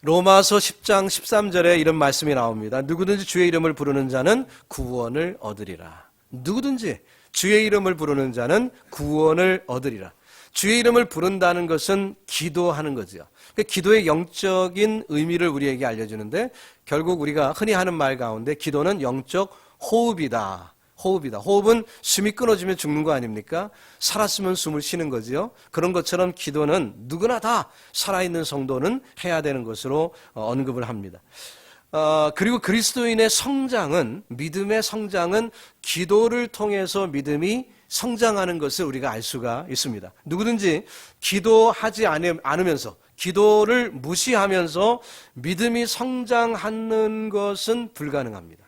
로마서 10장 13절에 이런 말씀이 나옵니다. 누구든지 주의 이름을 부르는 자는 구원을 얻으리라. 누구든지 주의 이름을 부르는 자는 구원을 얻으리라. 주의 이름을 부른다는 것은 기도하는 거죠. 그러니까 기도의 영적인 의미를 우리에게 알려주는데, 결국 우리가 흔히 하는 말 가운데 기도는 영적 호흡이다. 호흡이다. 호흡은 숨이 끊어지면 죽는 거 아닙니까? 살았으면 숨을 쉬는 거죠. 그런 것처럼 기도는 누구나 다 살아있는 성도는 해야 되는 것으로 언급을 합니다. 그리고 그리스도인의 성장은, 믿음의 성장은 기도를 통해서 믿음이 성장하는 것을 우리가 알 수가 있습니다. 누구든지 기도하지 않으면서, 기도를 무시하면서 믿음이 성장하는 것은 불가능합니다.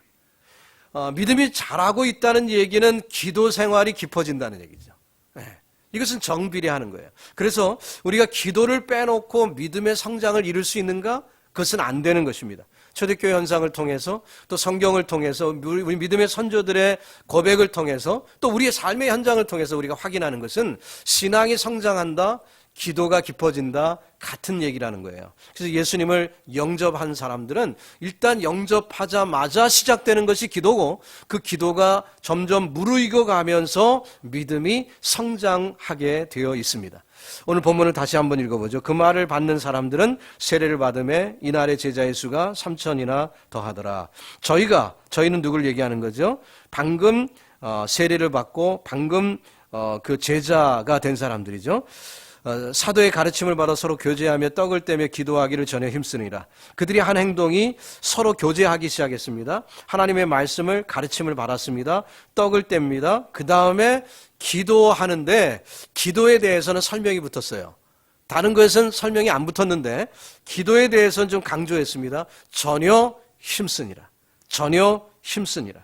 믿음이 자라고 있다는 얘기는 기도 생활이 깊어진다는 얘기죠. 이것은 정비례하는 거예요. 그래서 우리가 기도를 빼놓고 믿음의 성장을 이룰 수 있는가? 그것은 안 되는 것입니다. 초대교회 현상을 통해서, 또 성경을 통해서, 우리 믿음의 선조들의 고백을 통해서, 또 우리의 삶의 현장을 통해서 우리가 확인하는 것은 신앙이 성장한다, 기도가 깊어진다, 같은 얘기라는 거예요. 그래서 예수님을 영접한 사람들은 일단 영접하자마자 시작되는 것이 기도고, 그 기도가 점점 무르익어 가면서 믿음이 성장하게 되어 있습니다. 오늘 본문을 다시 한번 읽어보죠. 그 말을 받는 사람들은 세례를 받음에 이날의 제자의 수가 3,000이나 더하더라. 저희는 누굴 얘기하는 거죠? 방금 세례를 받고 방금 그 제자가 된 사람들이죠. 사도의 가르침을 받아 서로 교제하며 떡을 떼며 기도하기를 전혀 힘쓰니라. 그들이 한 행동이 서로 교제하기 시작했습니다. 하나님의 말씀을, 가르침을 받았습니다. 떡을 뗍니다. 그 다음에 기도하는데, 기도에 대해서는 설명이 붙었어요. 다른 것은 설명이 안 붙었는데 기도에 대해서는 좀 강조했습니다. 전혀 힘쓰니라. 전혀 힘쓰니라.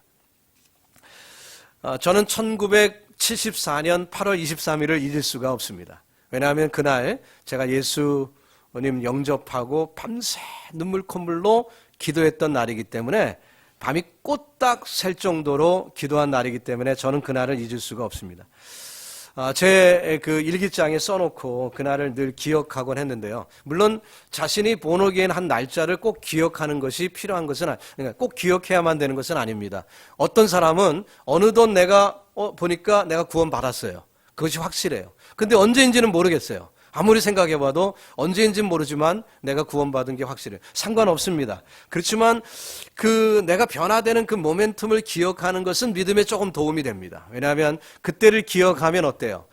저는 1974년 8월 23일을 잊을 수가 없습니다. 왜냐하면 그날 제가 예수님 영접하고 밤새 눈물 콧물로 기도했던 날이기 때문에, 밤이 꼬딱 샐 정도로 기도한 날이기 때문에 저는 그날을 잊을 수가 없습니다. 제 그 일기장에 써놓고 그날을 늘 기억하곤 했는데요. 물론 자신이 본오기엔 한 날짜를 꼭 기억하는 것이 필요한 것은, 그러니까 꼭 기억해야만 되는 것은 아닙니다. 어떤 사람은 어느덧 내가 보니까 내가 구원받았어요. 그것이 확실해요. 근데 언제인지는 모르겠어요. 아무리 생각해봐도 언제인지는 모르지만 내가 구원받은 게 확실해요. 상관없습니다. 그렇지만 그 내가 변화되는 그 모멘텀을 기억하는 것은 믿음에 조금 도움이 됩니다. 왜냐하면 그때를 기억하면 어때요?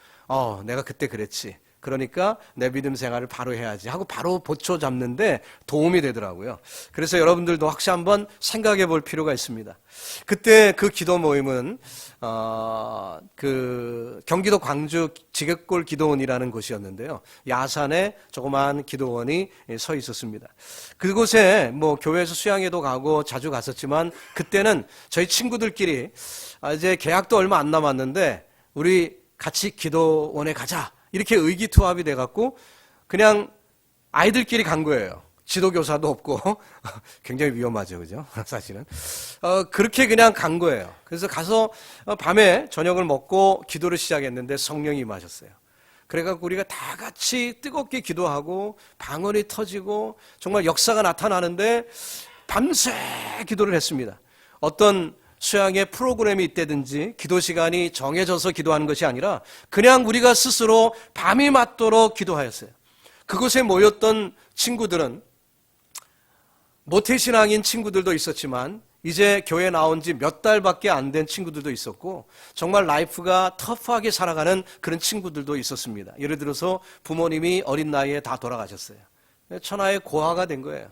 내가 그때 그랬지. 그러니까 내 믿음 생활을 바로 해야지 하고 바로 보초 잡는데 도움이 되더라고요. 그래서 여러분들도 혹시 한번 생각해 볼 필요가 있습니다. 그때 그 기도 모임은 그 경기도 광주 지객골 기도원이라는 곳이었는데요. 야산에 조그마한 기도원이 서 있었습니다. 그곳에 뭐 교회에서 수양회도 가고 자주 갔었지만, 그때는 저희 친구들끼리 이제 계약도 얼마 안 남았는데 우리 같이 기도원에 가자, 이렇게 의기투합이 돼갖고 그냥 아이들끼리 간 거예요. 지도교사도 없고 굉장히 위험하죠, 그죠? 사실은 그렇게 그냥 간 거예요. 그래서 가서 밤에 저녁을 먹고 기도를 시작했는데 성령이 임하셨어요. 그래갖고 우리가 다 같이 뜨겁게 기도하고 방언이 터지고 정말 역사가 나타나는데 밤새 기도를 했습니다. 어떤 수양의 프로그램이 있다든지 기도 시간이 정해져서 기도하는 것이 아니라 그냥 우리가 스스로 밤이 맞도록 기도하였어요. 그곳에 모였던 친구들은 모태신앙인 친구들도 있었지만 이제 교회 나온 지 몇 달밖에 안 된 친구들도 있었고, 정말 라이프가 터프하게 살아가는 그런 친구들도 있었습니다. 예를 들어서 부모님이 어린 나이에 다 돌아가셨어요. 천하의 고아가 된 거예요.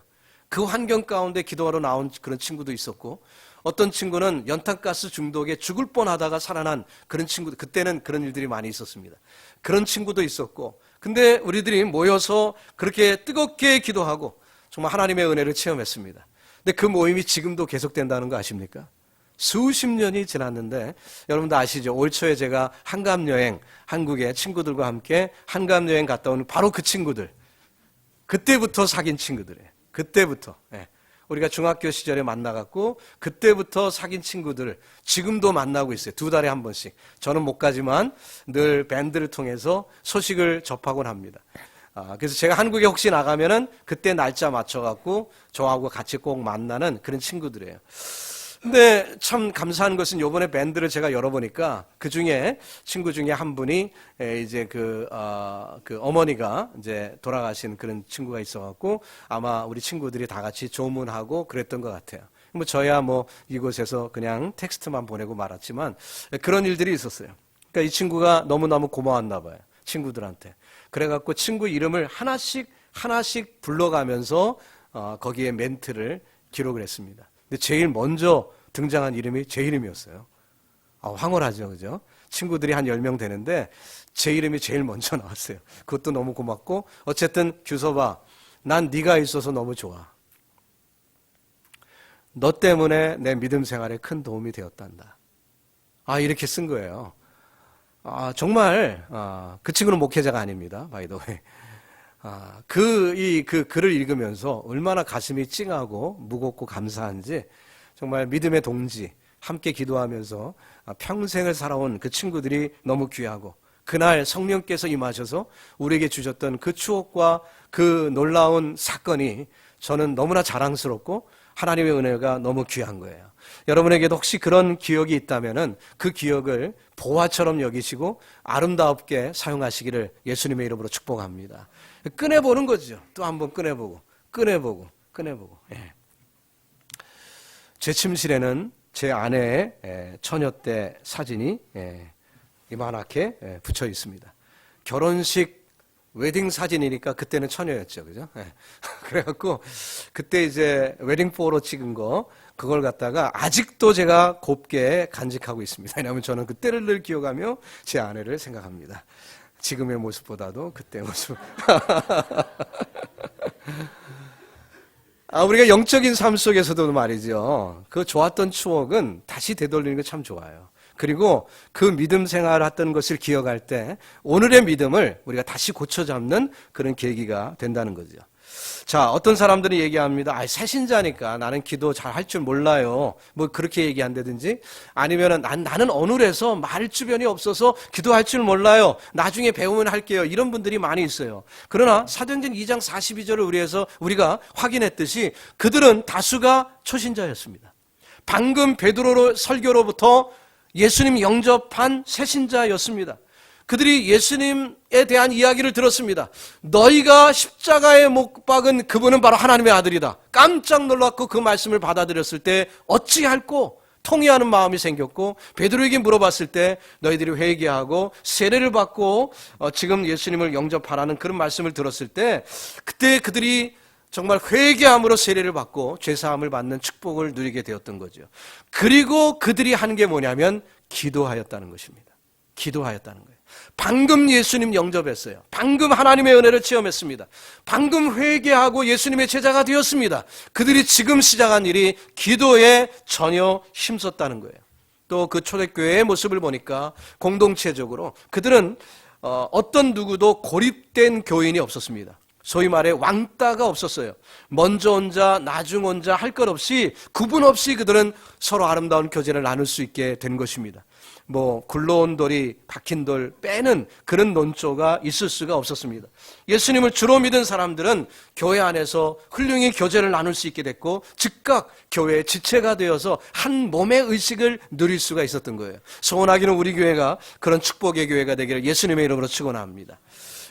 그 환경 가운데 기도하러 나온 그런 친구도 있었고, 어떤 친구는 연탄가스 중독에 죽을 뻔하다가 살아난 그런 친구들, 그때는 그런 일들이 많이 있었습니다. 그런 친구도 있었고, 근데 우리들이 모여서 그렇게 뜨겁게 기도하고 정말 하나님의 은혜를 체험했습니다. 근데 그 모임이 지금도 계속된다는 거 아십니까? 수십 년이 지났는데, 여러분도 아시죠? 올 초에 제가 한감여행, 한국의 친구들과 함께 한감여행 갔다 온 바로 그 친구들, 그때부터 사귄 친구들이에요. 그때부터. 우리가 중학교 시절에 만나갖고 그때부터 사귄 친구들 지금도 만나고 있어요. 2달에 한 번씩. 저는 못 가지만 늘 밴드를 통해서 소식을 접하곤 합니다. 그래서 제가 한국에 혹시 나가면은 그때 날짜 맞춰갖고 저하고 같이 꼭 만나는 그런 친구들이에요. 근데 참 감사한 것은 요번에 밴드를 제가 열어보니까 그 중에 친구 중에 한 분이 이제 그 어머니가 이제 돌아가신 그런 친구가 있어갖고 아마 우리 친구들이 다 같이 조문하고 그랬던 것 같아요. 뭐 저야 뭐 이곳에서 그냥 텍스트만 보내고 말았지만 그런 일들이 있었어요. 그러니까 이 친구가 너무너무 고마웠나 봐요. 친구들한테. 그래갖고 친구 이름을 하나씩 불러가면서 거기에 멘트를 기록을 했습니다. 근데 제일 먼저 등장한 이름이 제 이름이었어요. 황홀하죠, 그죠? 친구들이 한 10명 되는데 제 이름이 제일 먼저 나왔어요. 그것도 너무 고맙고 어쨌든 규서봐, 난 네가 있어서 너무 좋아. 너 때문에 내 믿음 생활에 큰 도움이 되었단다. 이렇게 쓴 거예요. 정말 그 친구는 목회자가 아닙니다. 바이 더 웨이. 그 글을 읽으면서 얼마나 가슴이 찡하고 무겁고 감사한지 정말 믿음의 동지, 함께 기도하면서 평생을 살아온 그 친구들이 너무 귀하고 그날 성령께서 임하셔서 우리에게 주셨던 그 추억과 그 놀라운 사건이 저는 너무나 자랑스럽고 하나님의 은혜가 너무 귀한 거예요. 여러분에게도 혹시 그런 기억이 있다면은 그 기억을 보화처럼 여기시고 아름답게 사용하시기를 예수님의 이름으로 축복합니다. 꺼내보는 거죠. 또 한번 꺼내보고. 예. 제 침실에는 제 아내의 처녀 때 사진이 이만하게 붙여 있습니다. 결혼식 웨딩 사진이니까 그때는 처녀였죠, 그죠? 예. 그래갖고 그때 이제 웨딩 포로 찍은 거 그걸 갖다가 아직도 제가 곱게 간직하고 있습니다. 왜냐하면 저는 그때를 늘 기억하며 제 아내를 생각합니다. 지금의 모습보다도 그때 모습. 우리가 영적인 삶 속에서도 말이죠. 그 좋았던 추억은 다시 되돌리는 게 참 좋아요. 그리고 그 믿음 생활했던 것을 기억할 때 오늘의 믿음을 우리가 다시 고쳐잡는 그런 계기가 된다는 거죠. 자, 어떤 사람들이 얘기합니다. 새신자니까 나는 기도 잘 할 줄 몰라요. 뭐 그렇게 얘기한다든지 아니면은 나는 어눌해서 말 주변이 없어서 기도할 줄 몰라요. 나중에 배우면 할게요. 이런 분들이 많이 있어요. 그러나 사도행전 2장 42절을 우리가 확인했듯이 그들은 다수가 초신자였습니다. 방금 베드로 설교로부터 예수님 영접한 새신자였습니다. 그들이 예수님에 대한 이야기를 들었습니다. 너희가 십자가에 못 박은 그분은 바로 하나님의 아들이다. 깜짝 놀랐고 그 말씀을 받아들였을 때 어찌할꼬 통회하는 마음이 생겼고 베드로에게 물어봤을 때 너희들이 회개하고 세례를 받고 지금 예수님을 영접하라는 그런 말씀을 들었을 때 그때 그들이 정말 회개함으로 세례를 받고 죄사함을 받는 축복을 누리게 되었던 거죠. 그리고 그들이 한 게 뭐냐면 기도하였다는 것입니다. 기도하였다는 거예요. 방금 예수님 영접했어요. 방금 하나님의 은혜를 체험했습니다. 방금 회개하고 예수님의 제자가 되었습니다. 그들이 지금 시작한 일이 기도에 전혀 힘썼다는 거예요. 또 그 초대교회의 모습을 보니까 공동체적으로 그들은 어떤 누구도 고립된 교인이 없었습니다. 소위 말해 왕따가 없었어요. 먼저 온 자, 나중 온 자 할 것 없이 구분 없이 그들은 서로 아름다운 교제를 나눌 수 있게 된 것입니다. 굴러온 돌이 박힌 돌 빼는 그런 논조가 있을 수가 없었습니다. 예수님을 주로 믿은 사람들은 교회 안에서 훌륭히 교제를 나눌 수 있게 됐고 즉각 교회의 지체가 되어서 한 몸의 의식을 누릴 수가 있었던 거예요. 소원하기는 우리 교회가 그런 축복의 교회가 되기를 예수님의 이름으로 축원합니다.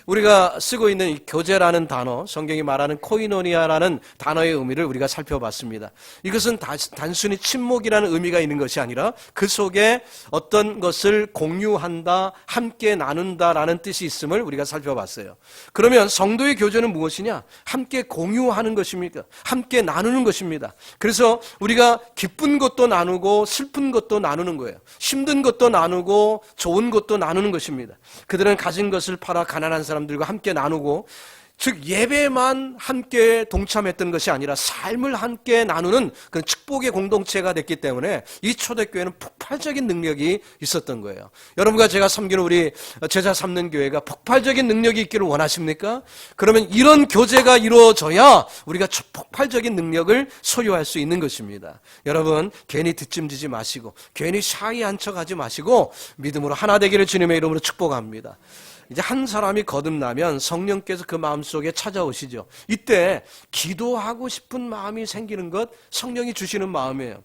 우리가 쓰고 있는 이 교제라는 단어, 성경이 말하는 코이노니아라는 단어의 의미를 우리가 살펴봤습니다. 이것은 단순히 친목이라는 의미가 있는 것이 아니라 그 속에 어떤 것을 공유한다, 함께 나눈다라는 뜻이 있음을 우리가 살펴봤어요. 그러면 성도의 교제는 무엇이냐? 함께 공유하는 것입니까? 함께 나누는 것입니다. 그래서 우리가 기쁜 것도 나누고 슬픈 것도 나누는 거예요. 힘든 것도 나누고 좋은 것도 나누는 것입니다. 그들은 가진 것을 팔아 가난한 사람들과 함께 나누고, 즉 예배만 함께 동참했던 것이 아니라 삶을 함께 나누는 그런 축복의 공동체가 됐기 때문에 이 초대교회는 폭발적인 능력이 있었던 거예요. 여러분과 제가 섬기는 우리 제자 삼는 교회가 폭발적인 능력이 있기를 원하십니까? 그러면 이런 교제가 이루어져야 우리가 폭발적인 능력을 소유할 수 있는 것입니다. 여러분, 괜히 뒷짐지지 마시고 괜히 샤이한 척하지 마시고 믿음으로 하나 되기를 주님의 이름으로 축복합니다. 이제 한 사람이 거듭나면 성령께서 그 마음속에 찾아오시죠. 이때 기도하고 싶은 마음이 생기는 것 성령이 주시는 마음이에요.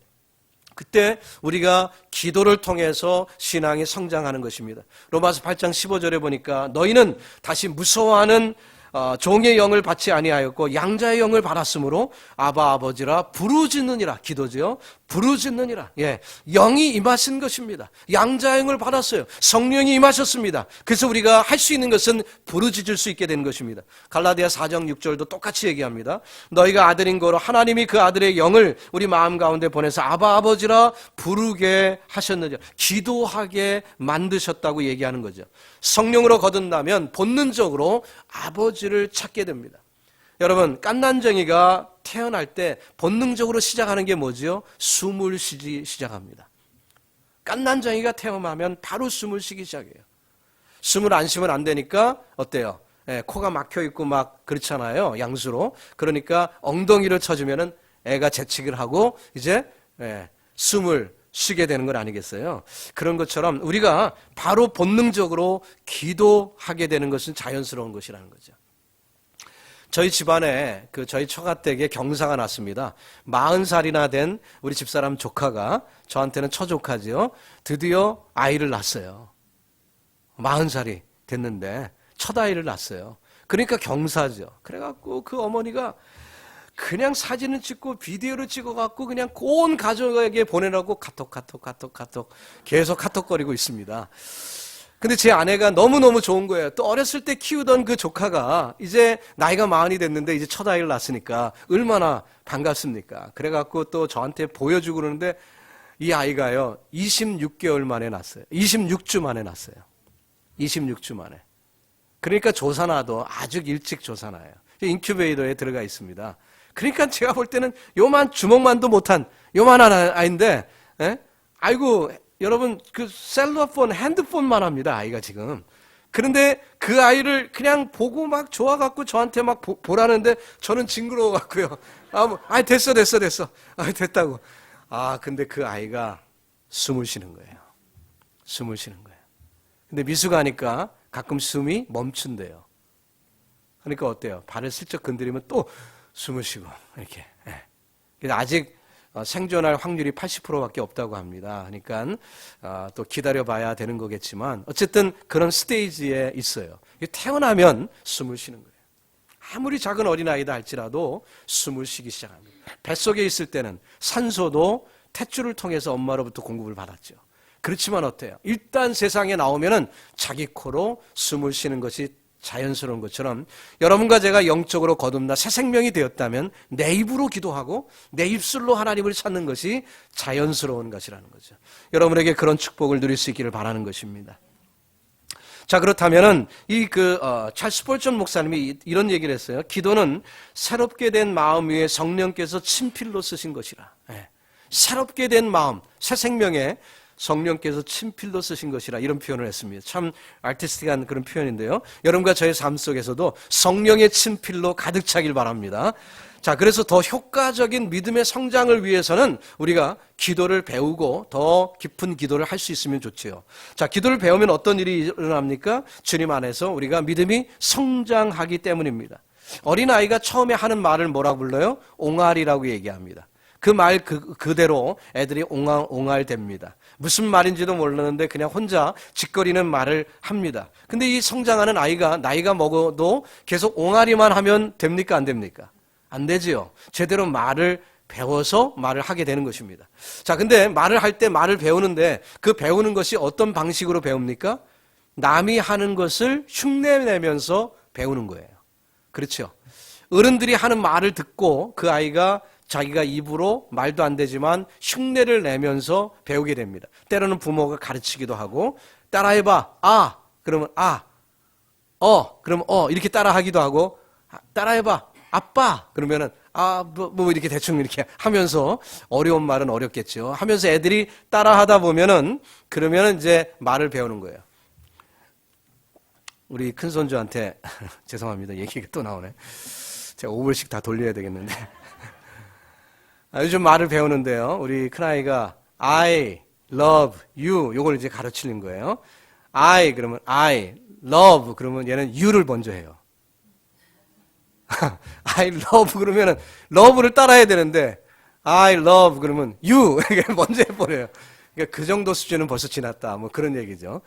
그때 우리가 기도를 통해서 신앙이 성장하는 것입니다. 로마서 8장 15절에 보니까 너희는 다시 무서워하는 종의 영을 받지 아니하였고 양자의 영을 받았으므로 아바 아버지라 부르짖느니라. 기도죠. 부르짖느니라. 예, 영이 임하신 것입니다. 양자의 영을 받았어요. 성령이 임하셨습니다. 그래서 우리가 할 수 있는 것은 부르짖을 수 있게 되는 것입니다. 갈라디아 4장 6절도 똑같이 얘기합니다. 너희가 아들인 거로 하나님이 그 아들의 영을 우리 마음 가운데 보내서 아바 아버지라 부르게 하셨느냐. 기도하게 만드셨다고 얘기하는 거죠. 성령으로 거듭나면 본능적으로 아버지를 찾게 됩니다. 여러분, 깐난쟁이가 태어날 때 본능적으로 시작하는 게 뭐지요? 숨을 쉬기 시작합니다. 깐난쟁이가 태어나면 바로 숨을 쉬기 시작해요. 숨을 안 쉬면 안 되니까 어때요? 코가 막혀 있고 막 그렇잖아요. 양수로. 그러니까 엉덩이를 쳐주면은 애가 재채기를 하고 이제 숨을 쉬게 되는 건 아니겠어요? 그런 것처럼 우리가 바로 본능적으로 기도하게 되는 것은 자연스러운 것이라는 거죠. 저희 집안에 저희 처가댁에 경사가 났습니다. 40살이나 된 우리 집사람 조카가, 저한테는 처조카죠, 드디어 아이를 낳았어요. 40살이 됐는데 첫 아이를 낳았어요. 그러니까 경사죠. 그래갖고 그 어머니가 그냥 사진을 찍고 비디오를 찍어갖고 그냥 온 가족에게 보내라고 카톡 계속 카톡거리고 있습니다. 근데 제 아내가 너무너무 좋은 거예요. 또 어렸을 때 키우던 그 조카가 이제 나이가 40이 됐는데 이제 첫 아이를 낳았으니까 얼마나 반갑습니까? 그래갖고 또 저한테 보여주고 그러는데 이 아이가요 26개월 만에 낳았어요. 26주 만에 낳았어요. 26주 만에. 그러니까 조산아도 아주 일찍 조산아예요. 인큐베이터에 들어가 있습니다. 그러니까 제가 볼 때는 요만 주먹만도 못한 요만한 아이인데, 아이고 여러분 그 셀러폰 핸드폰만 합니다. 아이가 지금. 그런데 그 아이를 그냥 보고 막 좋아갖고 저한테 막 보라는데 저는 징그러워갖고요. 됐어. 됐다고. 근데 그 아이가 숨을 쉬는 거예요. 숨을 쉬는 거예요. 근데 미숙하니까 가끔 숨이 멈춘대요. 그러니까 어때요? 발을 슬쩍 건드리면 또 숨을 쉬고 이렇게. 그래서 아직 생존할 확률이 80%밖에 없다고 합니다. 그러니까 또 기다려봐야 되는 거겠지만 어쨌든 그런 스테이지에 있어요. 태어나면 숨을 쉬는 거예요. 아무리 작은 어린아이다 할지라도 숨을 쉬기 시작합니다. 뱃속에 있을 때는 산소도 탯줄을 통해서 엄마로부터 공급을 받았죠. 그렇지만 어때요? 일단 세상에 나오면은 자기 코로 숨을 쉬는 것이 자연스러운 것처럼 여러분과 제가 영적으로 거듭나 새 생명이 되었다면 내 입으로 기도하고 내 입술로 하나님을 찾는 것이 자연스러운 것이라는 거죠. 여러분에게 그런 축복을 누릴 수 있기를 바라는 것입니다. 자, 그렇다면은 찰스 스펄전 목사님이 이런 얘기를 했어요. 기도는 새롭게 된 마음 위에 성령께서 친필로 쓰신 것이라. 새롭게 된 마음, 새 생명에 성령께서 친필로 쓰신 것이라 이런 표현을 했습니다. 참 아티스틱한 그런 표현인데요. 여러분과 저의 삶 속에서도 성령의 친필로 가득 차길 바랍니다. 자, 그래서 더 효과적인 믿음의 성장을 위해서는 우리가 기도를 배우고 더 깊은 기도를 할 수 있으면 좋지요. 자, 기도를 배우면 어떤 일이 일어납니까? 주님 안에서 우리가 믿음이 성장하기 때문입니다. 어린아이가 처음에 하는 말을 뭐라고 불러요? 옹알이라고 얘기합니다. 그 말 그대로 애들이 옹알됩니다. 무슨 말인지도 모르는데 그냥 혼자 짓거리는 말을 합니다. 근데 이 성장하는 아이가 나이가 먹어도 계속 옹알이만 하면 됩니까? 안 됩니까? 안 되지요. 제대로 말을 배워서 말을 하게 되는 것입니다. 자, 근데 말을 할 때 말을 배우는데 그 배우는 것이 어떤 방식으로 배웁니까? 남이 하는 것을 흉내내면서 배우는 거예요. 그렇죠. 어른들이 하는 말을 듣고 그 아이가 자기가 입으로 말도 안 되지만 흉내를 내면서 배우게 됩니다. 때로는 부모가 가르치기도 하고 따라해봐. 그러면 그러면 이렇게 따라하기도 하고 따라해봐. 아빠 그러면은 뭐 이렇게 대충 이렇게 하면서 어려운 말은 어렵겠죠. 하면서 애들이 따라하다 보면은 그러면은 이제 말을 배우는 거예요. 우리 큰 손주한테 죄송합니다. 얘기가 또 나오네. 제가 5불씩 다 돌려야 되겠는데. 요즘 말을 배우는데요. 우리 큰아이가 I love you 요걸 이제 가르치는 거예요. I 그러면 I love 그러면 얘는 you를 먼저 해요. I love 그러면은 love를 따라야 되는데 I love 그러면 you 이게 먼저 해버려요. 그러니까 그 정도 수준은 벌써 지났다. 뭐 그런 얘기죠.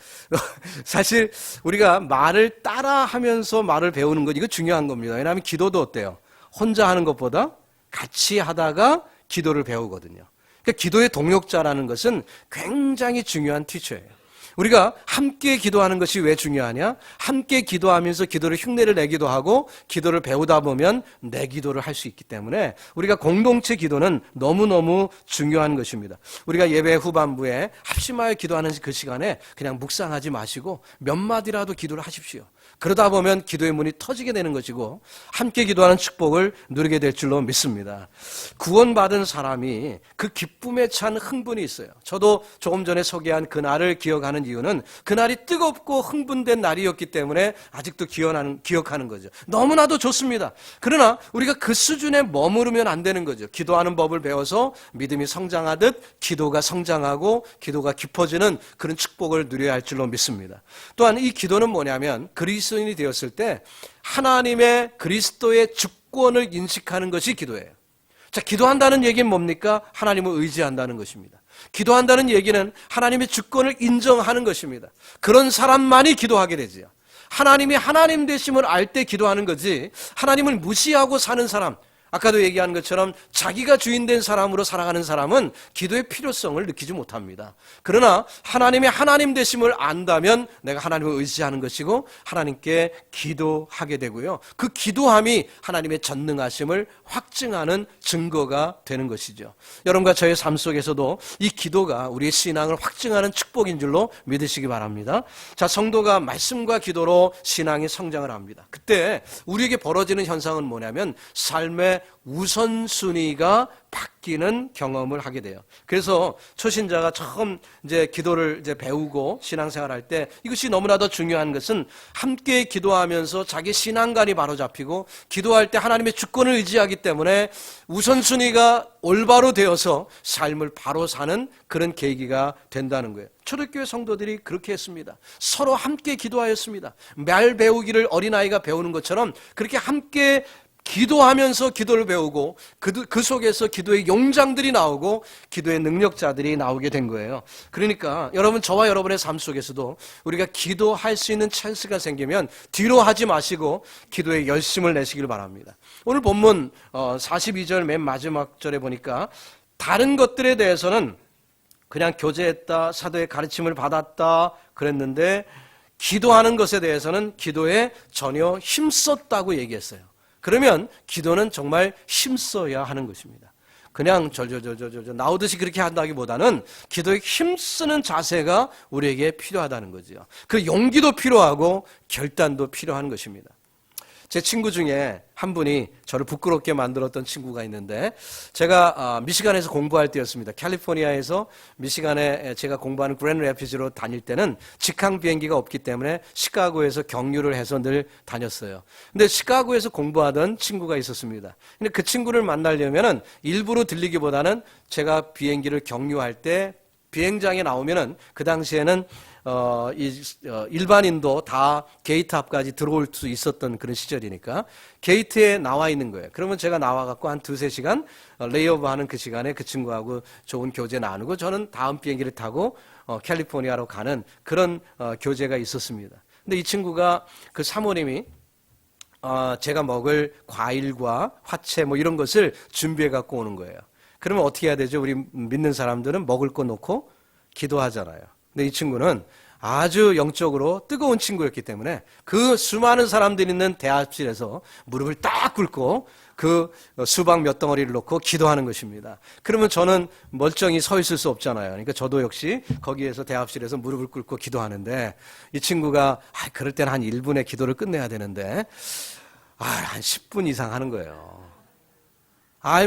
사실 우리가 말을 따라하면서 말을 배우는 것 이거 중요한 겁니다. 왜냐하면 기도도 어때요? 혼자 하는 것보다 같이 하다가 기도를 배우거든요. 그러니까 기도의 동역자라는 것은 굉장히 중요한 티처예요. 우리가 함께 기도하는 것이 왜 중요하냐? 함께 기도하면서 기도를 흉내를 내기도 하고 기도를 배우다 보면 내 기도를 할 수 있기 때문에 우리가 공동체 기도는 너무너무 중요한 것입니다. 우리가 예배 후반부에 합심하여 기도하는 그 시간에 그냥 묵상하지 마시고 몇 마디라도 기도를 하십시오. 그러다 보면 기도의 문이 터지게 되는 것이고 함께 기도하는 축복을 누리게 될 줄로 믿습니다. 구원받은 사람이 그 기쁨에 찬 흥분이 있어요. 저도 조금 전에 소개한 그날을 기억하는 이유는 그날이 뜨겁고 흥분된 날이었기 때문에 아직도 기억하는 거죠. 너무나도 좋습니다. 그러나 우리가 그 수준에 머무르면 안 되는 거죠. 기도하는 법을 배워서 믿음이 성장하듯 기도가 성장하고 기도가 깊어지는 그런 축복을 누려야 할 줄로 믿습니다. 또한 이 기도는 뭐냐면 그리스도인이 되었을 때 하나님의 그리스도의 주권을 인식하는 것이 기도예요. 자, 기도한다는 얘기는 뭡니까? 하나님을 의지한다는 것입니다. 기도한다는 얘기는 하나님의 주권을 인정하는 것입니다. 그런 사람만이 기도하게 되지요. 하나님이 하나님 되심을 알 때 기도하는 거지 하나님을 무시하고 사는 사람, 아까도 얘기한 것처럼 자기가 주인된 사람으로 살아가는 사람은 기도의 필요성을 느끼지 못합니다. 그러나 하나님의 하나님 되심을 안다면 내가 하나님을 의지하는 것이고 하나님께 기도하게 되고요. 그 기도함이 하나님의 전능하심을 확증하는 증거가 되는 것이죠. 여러분과 저의 삶 속에서도 이 기도가 우리의 신앙을 확증하는 축복인 줄로 믿으시기 바랍니다. 자, 성도가 말씀과 기도로 신앙이 성장을 합니다. 그때 우리에게 벌어지는 현상은 뭐냐면 삶의 우선순위가 바뀌는 경험을 하게 돼요. 그래서 초신자가 처음 이제 기도를 이제 배우고 신앙생활할 때 이것이 너무나도 중요한 것은 함께 기도하면서 자기 신앙관이 바로 잡히고 기도할 때 하나님의 주권을 의지하기 때문에 우선순위가 올바로 되어서 삶을 바로 사는 그런 계기가 된다는 거예요. 초대교회 성도들이 그렇게 했습니다. 서로 함께 기도하였습니다. 말 배우기를 어린아이가 배우는 것처럼 그렇게 함께 기도하면서 기도를 배우고 그 속에서 기도의 용장들이 나오고 기도의 능력자들이 나오게 된 거예요. 그러니까 여러분, 저와 여러분의 삶 속에서도 우리가 기도할 수 있는 찬스가 생기면 뒤로 하지 마시고 기도에 열심을 내시길 바랍니다. 오늘 본문 42절 맨 마지막 절에 보니까 다른 것들에 대해서는 그냥 교제했다, 사도의 가르침을 받았다 그랬는데 기도하는 것에 대해서는 기도에 전혀 힘썼다고 얘기했어요. 그러면 기도는 정말 힘써야 하는 것입니다. 그냥 나오듯이 그렇게 한다기보다는 기도에 힘쓰는 자세가 우리에게 필요하다는 거죠. 그 용기도 필요하고 결단도 필요한 것입니다. 제 친구 중에 한 분이 저를 부끄럽게 만들었던 친구가 있는데 제가 미시간에서 공부할 때였습니다. 캘리포니아에서 미시간에 제가 공부하는 그랜드 래피즈로 다닐 때는 직항 비행기가 없기 때문에 시카고에서 경유를 해서 늘 다녔어요. 근데 시카고에서 공부하던 친구가 있었습니다. 근데 그 친구를 만나려면은 일부러 들리기보다는 제가 비행기를 경유할 때 비행장에 나오면은 그 당시에는 일반인도 다 게이트 앞까지 들어올 수 있었던 그런 시절이니까 게이트에 나와 있는 거예요. 그러면 제가 나와갖고 한 2-3시간 레이오버 하는 그 시간에 그 친구하고 좋은 교제 나누고 저는 다음 비행기를 타고 캘리포니아로 가는 그런 교제가 있었습니다. 근데 이 친구가 그 사모님이 제가 먹을 과일과 화채 뭐 이런 것을 준비해 갖고 오는 거예요. 그러면 어떻게 해야 되죠? 우리 믿는 사람들은 먹을 거 놓고 기도하잖아요. 근데 이 친구는 아주 영적으로 뜨거운 친구였기 때문에 그 수많은 사람들이 있는 대합실에서 무릎을 딱 꿇고 그 수박 몇 덩어리를 놓고 기도하는 것입니다. 그러면 저는 멀쩡히 서 있을 수 없잖아요. 그러니까 저도 역시 거기에서 대합실에서 무릎을 꿇고 기도하는데 이 친구가 그럴 때는 한 1분에 기도를 끝내야 되는데 한 10분 이상 하는 거예요.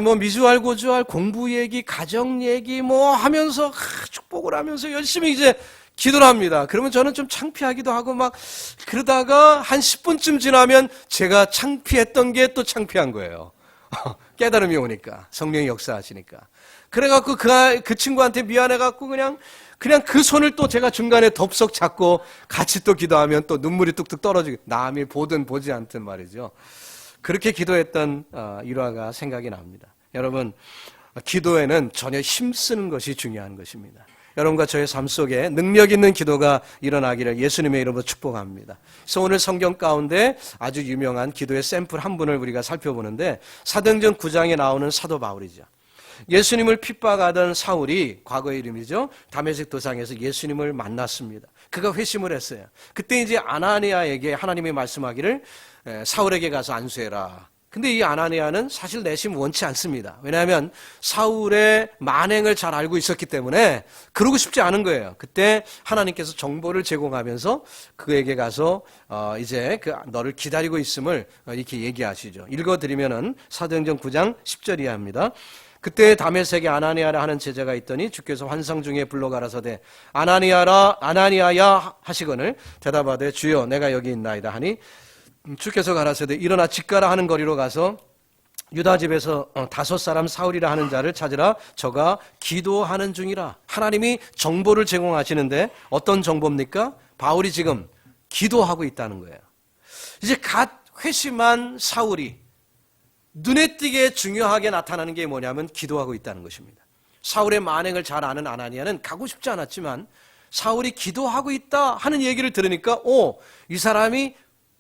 뭐 미주알 고주알 공부 얘기 가정 얘기 뭐 하면서 축복을 하면서 열심히 이제 기도를 합니다. 그러면 저는 좀 창피하기도 하고 막 그러다가 한 10분쯤 지나면 제가 창피했던 게 또 창피한 거예요. 깨달음이 오니까, 성령이 역사하시니까. 그래갖고 그 친구한테 미안해갖고 그냥 그 손을 또 제가 중간에 덥석 잡고 같이 또 기도하면 또 눈물이 뚝뚝 떨어지고, 남이 보든 보지 않든 말이죠. 그렇게 기도했던 일화가 생각이 납니다. 여러분, 기도에는 전혀 힘쓰는 것이 중요한 것입니다. 여러분과 저의 삶 속에 능력 있는 기도가 일어나기를 예수님의 이름으로 축복합니다. 그래서 오늘 성경 가운데 아주 유명한 기도의 샘플 한 분을 우리가 살펴보는데, 사도행전 9장에 나오는 사도 바울이죠. 예수님을 핍박하던 사울이, 과거의 이름이죠, 다메섹 도상에서 예수님을 만났습니다. 그가 회심을 했어요. 그때 이제 아나니아에게 하나님이 말씀하기를 사울에게 가서 안수해라. 근데 이 아나니아는 사실 내심 원치 않습니다. 왜냐하면 사울의 만행을 잘 알고 있었기 때문에 그러고 싶지 않은 거예요. 그때 하나님께서 정보를 제공하면서 그에게 가서 이제 너를 기다리고 있음을 이렇게 얘기하시죠. 읽어드리면은 사도행전 9장 10절 이하입니다. 그때 다메섹에 아나니아라 하는 제자가 있더니 주께서 환상 중에 불러가라사대 아나니아야 하시거늘 대답하되 주여 내가 여기 있나이다 하니 주께서 가라사대 일어나 집가라 하는 거리로 가서 유다 집에서 5 사울이라 하는 자를 찾으라. 저가 기도하는 중이라. 하나님이 정보를 제공하시는데 어떤 정보입니까? 바울이 지금 기도하고 있다는 거예요. 이제 갓 회심한 사울이 눈에 띄게 중요하게 나타나는 게 뭐냐면 기도하고 있다는 것입니다. 사울의 만행을 잘 아는 아나니아는 가고 싶지 않았지만 사울이 기도하고 있다 하는 얘기를 들으니까 이 사람이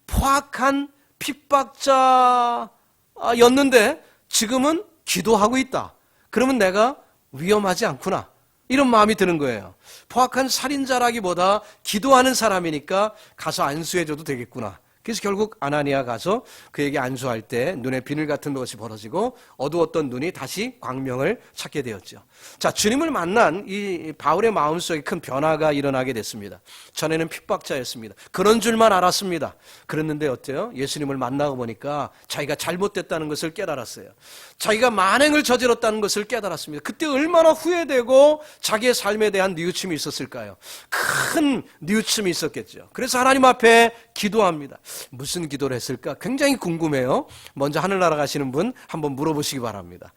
포악한 핍박자였는데 지금은 기도하고 있다. 그러면 내가 위험하지 않구나. 이런 마음이 드는 거예요. 포악한 살인자라기보다 기도하는 사람이니까 가서 안수해줘도 되겠구나. 그래서 결국 아나니아 가서 그에게 안수할 때 눈에 비늘 같은 것이 벌어지고 어두웠던 눈이 다시 광명을 찾게 되었죠. 자, 주님을 만난 이 바울의 마음속에 큰 변화가 일어나게 됐습니다. 전에는 핍박자였습니다. 그런 줄만 알았습니다. 그랬는데 어때요? 예수님을 만나고 보니까 자기가 잘못됐다는 것을 깨달았어요. 자기가 만행을 저질렀다는 것을 깨달았습니다. 그때 얼마나 후회되고 자기의 삶에 대한 뉘우침이 있었을까요? 큰 뉘우침이 있었겠죠. 그래서 하나님 앞에 기도합니다. 무슨 기도를 했을까? 굉장히 궁금해요. 먼저 하늘나라 가시는 분 한번 물어보시기 바랍니다.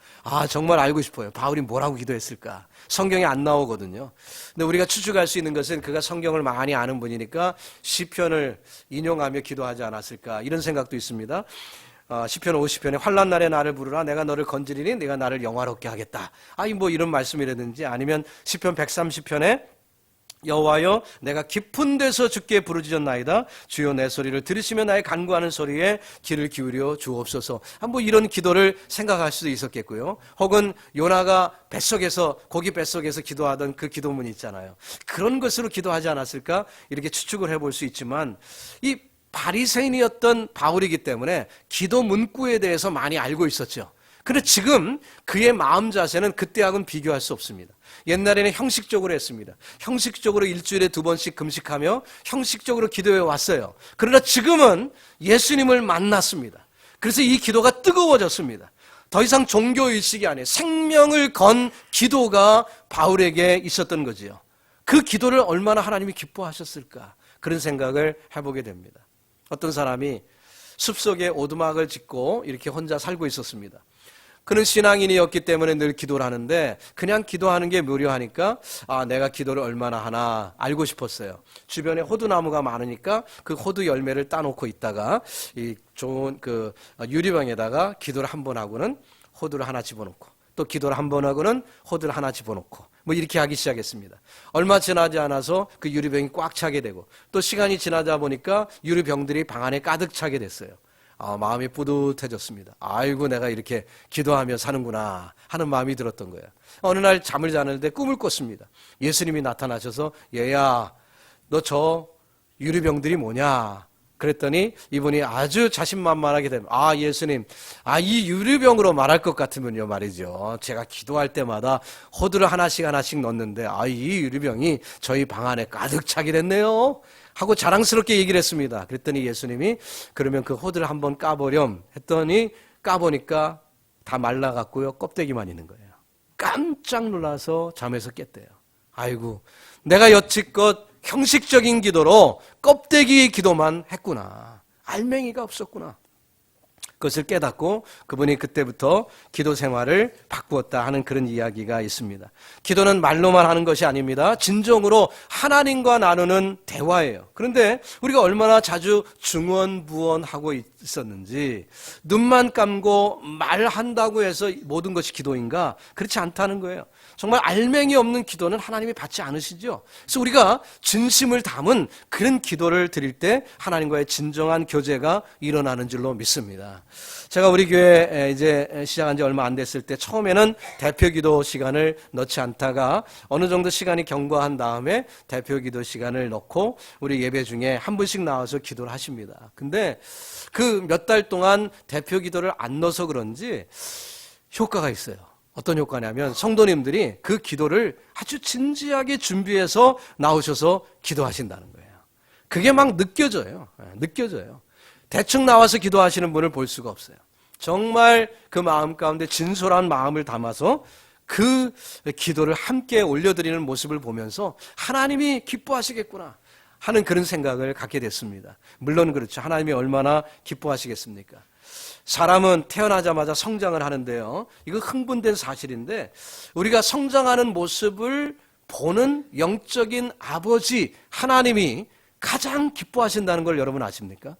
정말 알고 싶어요. 바울이 뭐라고 기도했을까? 성경에 안 나오거든요. 근데 우리가 추측할 수 있는 것은 그가 성경을 많이 아는 분이니까 시편을 인용하며 기도하지 않았을까? 이런 생각도 있습니다. 시편 50편에 환난 날에 나를 부르라 내가 너를 건지리니 내가 나를 영화롭게 하겠다. 이런 말씀이라든지 아니면 시편 130편에 여호와여 내가 깊은 데서 주께 부르짖었나이다. 주여 내 소리를 들으시며 나의 간구하는 소리에 귀를 기울여 주옵소서. 이런 기도를 생각할 수도 있었겠고요. 혹은 요나가 고기 뱃속에서 기도하던 그 기도문 있잖아요. 그런 것으로 기도하지 않았을까? 이렇게 추측을 해볼 수 있지만 이 바리새인이었던 바울이기 때문에 기도 문구에 대해서 많이 알고 있었죠. 그런데 지금 그의 마음 자세는 그때하고는 비교할 수 없습니다. 옛날에는 형식적으로 했습니다. 형식적으로 일주일에 2번씩 금식하며 형식적으로 기도해 왔어요. 그러나 지금은 예수님을 만났습니다. 그래서 이 기도가 뜨거워졌습니다. 더 이상 종교의식이 아니에요. 생명을 건 기도가 바울에게 있었던 거지요. 그 기도를 얼마나 하나님이 기뻐하셨을까? 그런 생각을 해보게 됩니다. 어떤 사람이 숲속에 오두막을 짓고 이렇게 혼자 살고 있었습니다. 그는 신앙인이었기 때문에 늘 기도를 하는데 그냥 기도하는 게 무료하니까 내가 기도를 얼마나 하나 알고 싶었어요. 주변에 호두나무가 많으니까 그 호두 열매를 따놓고 있다가 이 좋은 유리병에다가 기도를 한 번 하고는 호두를 하나 집어넣고 또 기도를 한 번 하고는 호두를 하나 집어넣고 이렇게 하기 시작했습니다. 얼마 지나지 않아서 그 유리병이 꽉 차게 되고 또 시간이 지나다 보니까 유리병들이 방 안에 가득 차게 됐어요. 마음이 뿌듯해졌습니다. 아이고 내가 이렇게 기도하며 사는구나 하는 마음이 들었던 거예요. 어느 날 잠을 자는데 꿈을 꿨습니다. 예수님이 나타나셔서 얘야 너 저 유리병들이 뭐냐? 그랬더니 이분이 아주 자신만만하게 됩니다. 예수님, 이 유리병으로 말할 것 같으면요 말이죠. 제가 기도할 때마다 호두를 하나씩 넣는데 이 유리병이 저희 방 안에 가득 차게 됐네요. 하고 자랑스럽게 얘기를 했습니다. 그랬더니 예수님이 그러면 그 호두를 한번 까보렴 했더니 까보니까 다 말라갔고요. 껍데기만 있는 거예요. 깜짝 놀라서 잠에서 깼대요. 아이고 내가 여지껏 형식적인 기도로 껍데기 기도만 했구나. 알맹이가 없었구나. 그것을 깨닫고 그분이 그때부터 기도 생활을 바꾸었다 하는 그런 이야기가 있습니다. 기도는 말로만 하는 것이 아닙니다. 진정으로 하나님과 나누는 대화예요. 그런데 우리가 얼마나 자주 중언부언하고 있었는지, 눈만 감고 말한다고 해서 모든 것이 기도인가? 그렇지 않다는 거예요. 정말 알맹이 없는 기도는 하나님이 받지 않으시죠. 그래서 우리가 진심을 담은 그런 기도를 드릴 때 하나님과의 진정한 교제가 일어나는 줄로 믿습니다. 제가 우리 교회 이제 시작한 지 얼마 안 됐을 때 처음에는 대표 기도 시간을 넣지 않다가 어느 정도 시간이 경과한 다음에 대표 기도 시간을 넣고 우리 예배 중에 한 분씩 나와서 기도를 하십니다. 근데 그 몇 달 동안 대표 기도를 안 넣어서 그런지 효과가 있어요. 어떤 효과냐면 성도님들이 그 기도를 아주 진지하게 준비해서 나오셔서 기도하신다는 거예요. 그게 막 느껴져요. 느껴져요. 대충 나와서 기도하시는 분을 볼 수가 없어요. 정말 그 마음 가운데 진솔한 마음을 담아서 그 기도를 함께 올려드리는 모습을 보면서 하나님이 기뻐하시겠구나 하는 그런 생각을 갖게 됐습니다. 물론 그렇죠. 하나님이 얼마나 기뻐하시겠습니까? 사람은 태어나자마자 성장을 하는데요. 이거 흥분된 사실인데 우리가 성장하는 모습을 보는 영적인 아버지 하나님이 가장 기뻐하신다는 걸 여러분 아십니까?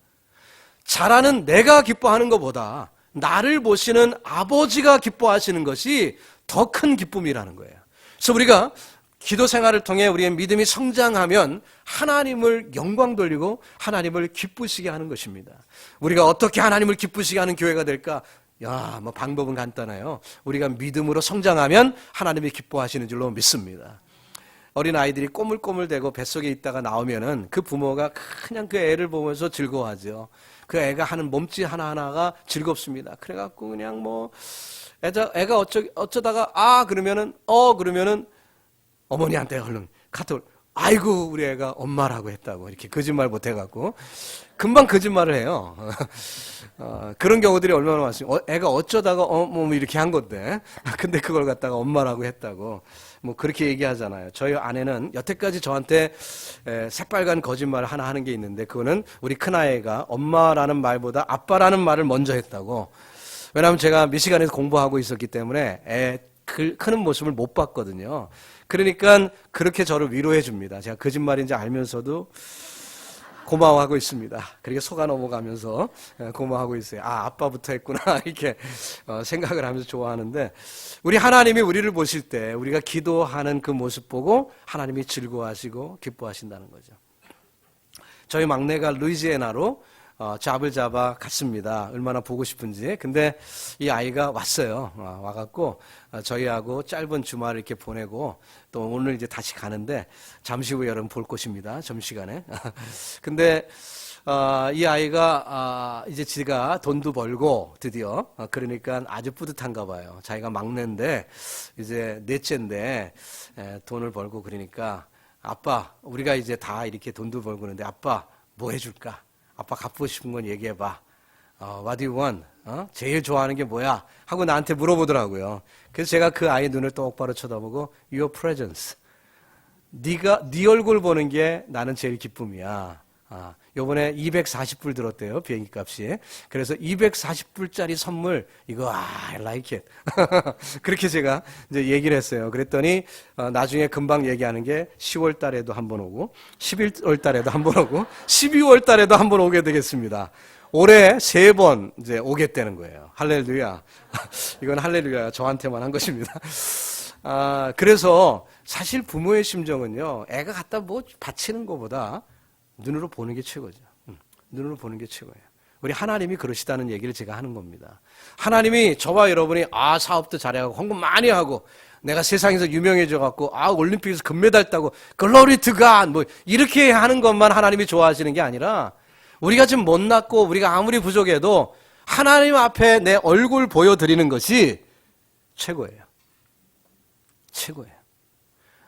자라는 내가 기뻐하는 것보다 나를 보시는 아버지가 기뻐하시는 것이 더 큰 기쁨이라는 거예요. 그래서 우리가 기도 생활을 통해 우리의 믿음이 성장하면 하나님을 영광 돌리고 하나님을 기쁘시게 하는 것입니다. 우리가 어떻게 하나님을 기쁘시게 하는 교회가 될까? 뭐 방법은 간단해요. 우리가 믿음으로 성장하면 하나님이 기뻐하시는 줄로 믿습니다. 어린 아이들이 꼬물꼬물대고 뱃속에 있다가 나오면은 그 부모가 그냥 그 애를 보면서 즐거워하죠. 그 애가 하는 몸짓 하나하나가 즐겁습니다. 그래갖고 그냥 뭐 애가 어쩌다가 그러면은 어머니한테 얼른 카톡을 아이고 우리 애가 엄마라고 했다고 이렇게 거짓말 못해갖고 금방 거짓말을 해요. 그런 경우들이 얼마나 많습니까? 애가 어쩌다가 뭐 이렇게 한 건데 근데 그걸 갖다가 엄마라고 했다고 뭐 그렇게 얘기하잖아요. 저희 아내는 여태까지 저한테 새빨간 거짓말을 하나 하는 게 있는데 그거는 우리 큰아이가 엄마라는 말보다 아빠라는 말을 먼저 했다고. 왜냐하면 제가 미시간에서 공부하고 있었기 때문에 애 크는 모습을 못 봤거든요. 그러니까 그렇게 저를 위로해 줍니다. 제가 거짓말인지 알면서도 고마워하고 있습니다. 그렇게 속아 넘어가면서 고마워하고 있어요. 아빠부터 했구나 이렇게 생각을 하면서 좋아하는데 우리 하나님이 우리를 보실 때 우리가 기도하는 그 모습 보고 하나님이 즐거워하시고 기뻐하신다는 거죠. 저희 막내가 루이지애나로 잡을 잡아 갔습니다. 얼마나 보고 싶은지. 근데 이 아이가 왔어요. 와갖고 저희하고 짧은 주말을 이렇게 보내고 또 오늘 이제 다시 가는데 잠시 후에 여러분 볼 것입니다. 점심시간에. 근데 이 아이가 이제 지가 돈도 벌고 드디어 그러니까 아주 뿌듯한가 봐요. 자기가 막내인데 이제 넷째인데 돈을 벌고 그러니까 아빠 우리가 이제 다 이렇게 돈도 벌고 그러는데 아빠 뭐 해줄까? 아빠 갖고 싶은 건 얘기해봐. What do you want? 제일 좋아하는 게 뭐야? 하고 나한테 물어보더라고요. 그래서 제가 그 아이 눈을 똑바로 쳐다보고 Your presence. 네 얼굴 보는 게 나는 제일 기쁨이야. 요번에 240불 들었대요. 비행기 값이. 그래서 240불짜리 선물 이거 I like it. 그렇게 제가 이제 얘기를 했어요. 그랬더니 나중에 금방 얘기하는 게 10월 달에도 한번 오고 11월 달에도 한번 오고 12월 달에도 한번 오게 되겠습니다. 올해 3번 이제 오겠다는 거예요. 할렐루야. 이건 할렐루야. 저한테만 한 것입니다. 그래서 사실 부모의 심정은요. 애가 갖다 뭐 바치는 것보다 눈으로 보는 게 최고죠. 눈으로 보는 게 최고예요. 우리 하나님이 그러시다는 얘기를 제가 하는 겁니다. 하나님이 저와 여러분이 사업도 잘해가고 헌금 많이 하고 내가 세상에서 유명해져갖고 올림픽에서 금메달 따고 글로리 투 갓 뭐 이렇게 하는 것만 하나님이 좋아하시는 게 아니라 우리가 지금 못났고 우리가 아무리 부족해도 하나님 앞에 내 얼굴 보여드리는 것이 최고예요. 최고예요.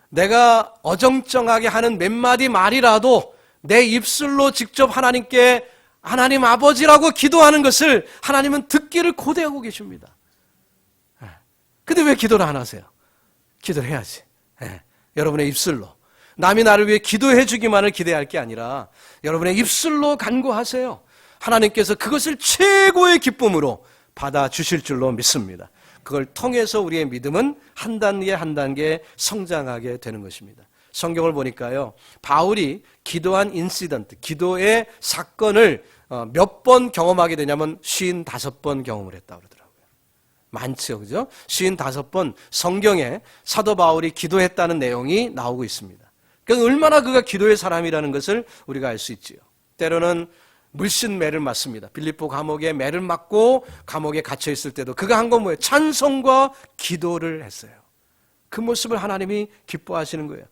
내가 어정쩡하게 하는 몇 마디 말이라도 내 입술로 직접 하나님께 하나님 아버지라고 기도하는 것을 하나님은 듣기를 고대하고 계십니다. 근데 왜 기도를 안 하세요? 기도를 해야지. 여러분의 입술로. 남이 나를 위해 기도해 주기만을 기대할 게 아니라 여러분의 입술로 간구하세요. 하나님께서 그것을 최고의 기쁨으로 받아주실 줄로 믿습니다. 그걸 통해서 우리의 믿음은 한 단계 한 단계 성장하게 되는 것입니다. 성경을 보니까요, 바울이 기도한 인시던트, 기도의 사건을 몇 번 경험하게 되냐면 55번 경험을 했다고 그러더라고요. 많죠, 그죠? 55번 성경에 사도 바울이 기도했다는 내용이 나오고 있습니다. 그러니까 얼마나 그가 기도의 사람이라는 것을 우리가 알 수 있지요. 때로는 물씬 매를 맞습니다. 빌립보 감옥에 매를 맞고 감옥에 갇혀 있을 때도 그가 한 건 뭐예요? 찬송과 기도를 했어요. 그 모습을 하나님이 기뻐하시는 거예요.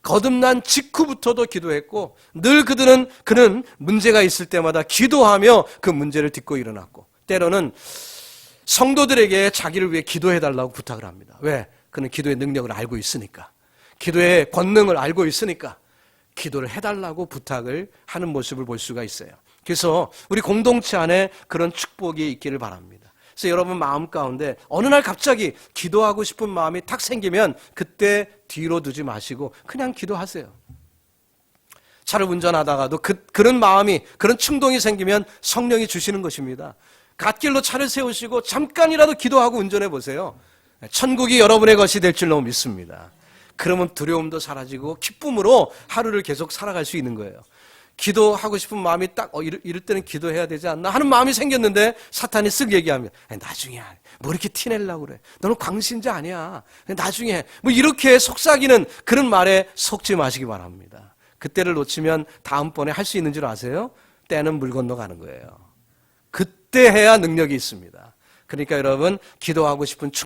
거듭난 직후부터도 기도했고 늘 그는 문제가 있을 때마다 기도하며 그 문제를 딛고 일어났고 때로는 성도들에게 자기를 위해 기도해달라고 부탁을 합니다. 왜? 그는 기도의 능력을 알고 있으니까. 기도의 권능을 알고 있으니까 기도를 해달라고 부탁을 하는 모습을 볼 수가 있어요. 그래서 우리 공동체 안에 그런 축복이 있기를 바랍니다. 그래서 여러분 마음 가운데 어느 날 갑자기 기도하고 싶은 마음이 탁 생기면 그때 뒤로 두지 마시고 그냥 기도하세요. 차를 운전하다가도 그런 마음이, 그런 충동이 생기면 성령이 주시는 것입니다. 갓길로 차를 세우시고 잠깐이라도 기도하고 운전해 보세요. 천국이 여러분의 것이 될 줄로 믿습니다. 그러면 두려움도 사라지고 기쁨으로 하루를 계속 살아갈 수 있는 거예요. 기도하고 싶은 마음이 딱 이럴 때는 기도해야 되지 않나 하는 마음이 생겼는데 사탄이 쓱 얘기하면 나중에 뭐 이렇게 티내려고 그래. 너는 광신자 아니야. 나중에 뭐 이렇게 속삭이는 그런 말에 속지 마시기 바랍니다. 그때를 놓치면 다음번에 할 수 있는 줄 아세요? 때는 물 건너가는 거예요. 그때 해야 능력이 있습니다. 그러니까 여러분 기도하고 싶은